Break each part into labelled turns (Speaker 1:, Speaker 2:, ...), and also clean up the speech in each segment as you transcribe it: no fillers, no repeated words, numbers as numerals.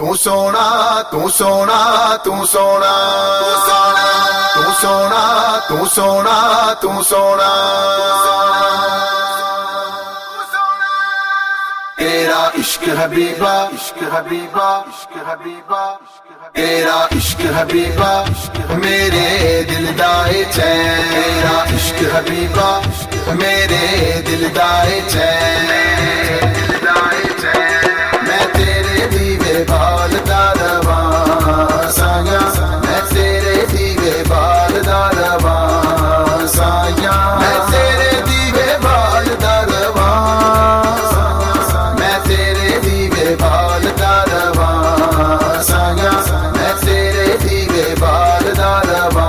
Speaker 1: तू सोना तू सोना तू सोना तू सोना तू सोना तू सोना तेरा इश्क हबीबा इश्क हबीबा इश्क हबीबा तेरा इश्क हबीबा मेरे दिल दाए चैन तेरा इश्क हबीबा मेरे दिल दाए चैन मैं तेरे दीवे बाल दारवा साया मैं तेरे दीवे बाल दारवा साया मैं तेरे दीवे बाल दारवा मैं तेरे दीवे बाल दारवा साया मैं तेरे दीवे बाल दारवा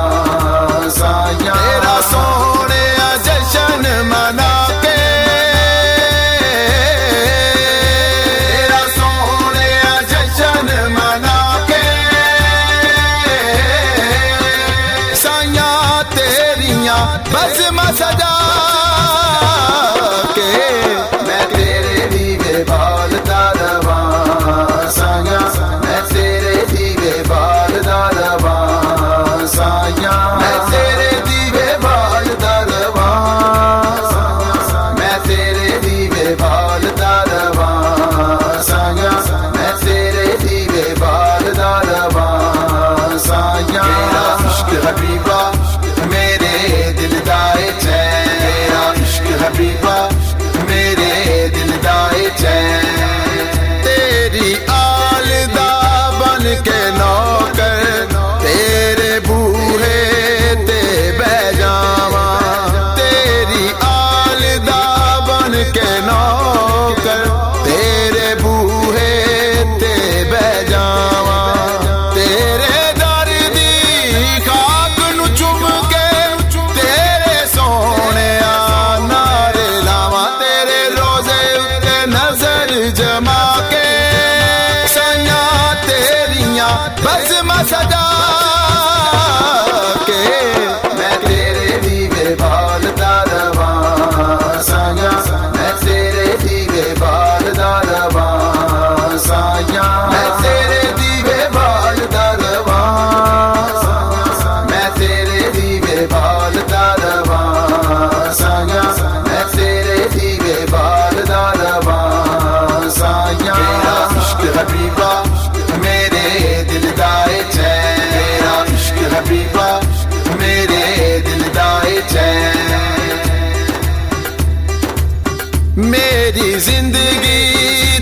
Speaker 1: साया तेरा सोने जशन मना के तेरा सोने जशन मना के साया तेरिया बस मैं सजा के मैं तेरे दीवे बाल दारवा साया मैं तेरे दीवे बाल दारवा साया मैं तेरे दीवे बाल दारवा मैं तेरे दीवे बाल दारवा साया मैं तेरे दीवे बाल दारवा साया तेरा इश्क हबीबा मेरे दिल दाए चैन तेरा इश्क हबीबा मेरे दिल दाए चैन तेरी आलदा बन के नौकर तेरे बूहे ते बह जावा तेरी आलदा बन के नौकर तेरे बूहे ते बह जावा तेरे दर दी खाक नु चुम के तेरे सोने नारे लावा तेरे रोजे उत्ते नजर जमा के साया तेरिया बस मैं सजा के मैं तेरे दीवे बाल दारवा साया मैं तेरे दीवे बाल दारवा साया मैं तेरे दीवे बाल दारवा मैं तेरे दीवे बाल दारवा साया मैं तेरे दीवे बाल दारवा साया तेरा इश्क हबीबा मेरे दिल दाए चैन तेरा इश्क हबीबा मेरे दिल दाए चैन मेरी जिंदगी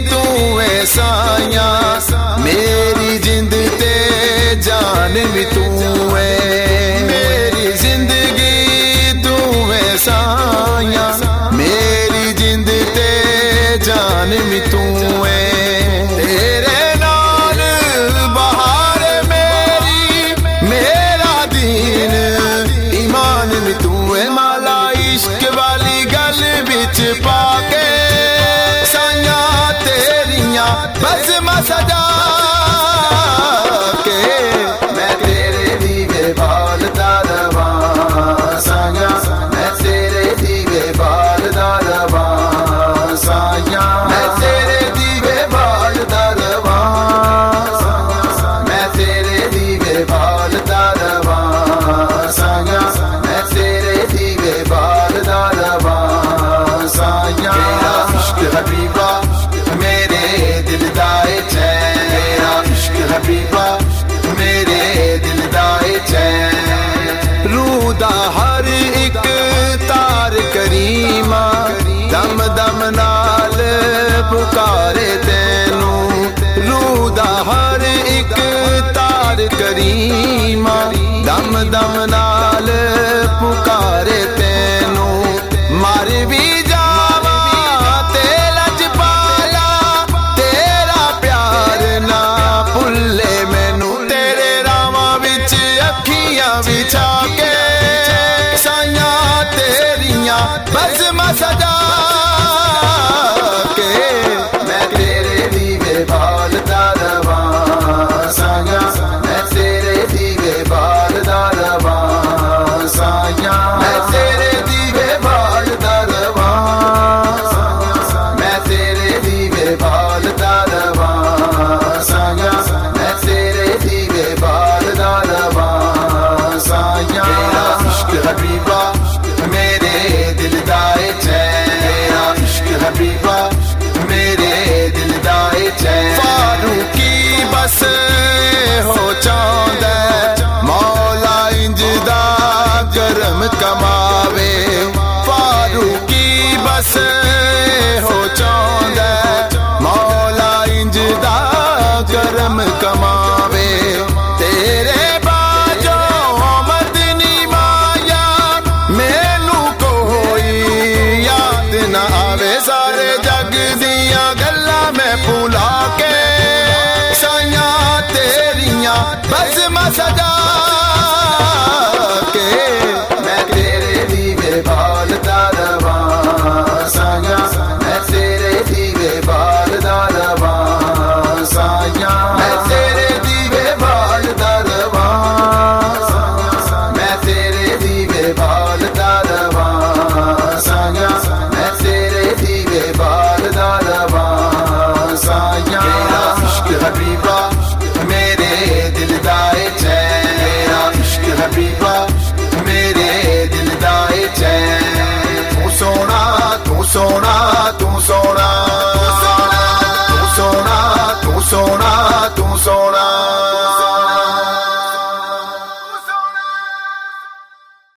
Speaker 1: तू है साया मेरी जिंद ते जान भी तू है मेरी जिंदगी तू है साया मेरी जिंद ते जान भी तू है तेरे नाल बहार मेरी मेरा दीन ईमान भी तू है माला इश्क वाली गल बिच पाके साया तेरिया बस मैं सजा के मैं तेरे दीवे बाल दारवा साया मैं तेरे दीवे बाल दारवा साया मैं तेरे दीवे बाल दारवा मैं तेरे दीवे बाल दारवा साया मैं तेरे दीवे बाल दारवा साया तेरा इश्क हबीबा मेरे दिल दाए चैन तेरा इश्क हबीबा मेरे दिल दाए चैन रूह दा हर एक तार करीमा दम दम नाल पुकारे तेनू रूह दा हर एक तार करीमा दम दम नाल पुकारे तेनू मार भी जावा तेरा जपाला तेरा प्यार ना भुल्ले मैनू तेरे रावां विच अखियां बिछा के साया तेरिया बस मैं सजा के मैं तेरे दीवे बाल दारवा साया मैं तेरे दीवे बाल दारवा साया करम कमावे तेरे बाजो मदनी माया मैनू कोई याद ना आवे सारे जग दियां गल्लां मैं भुला के साइयां तेरियां बस मैं सजा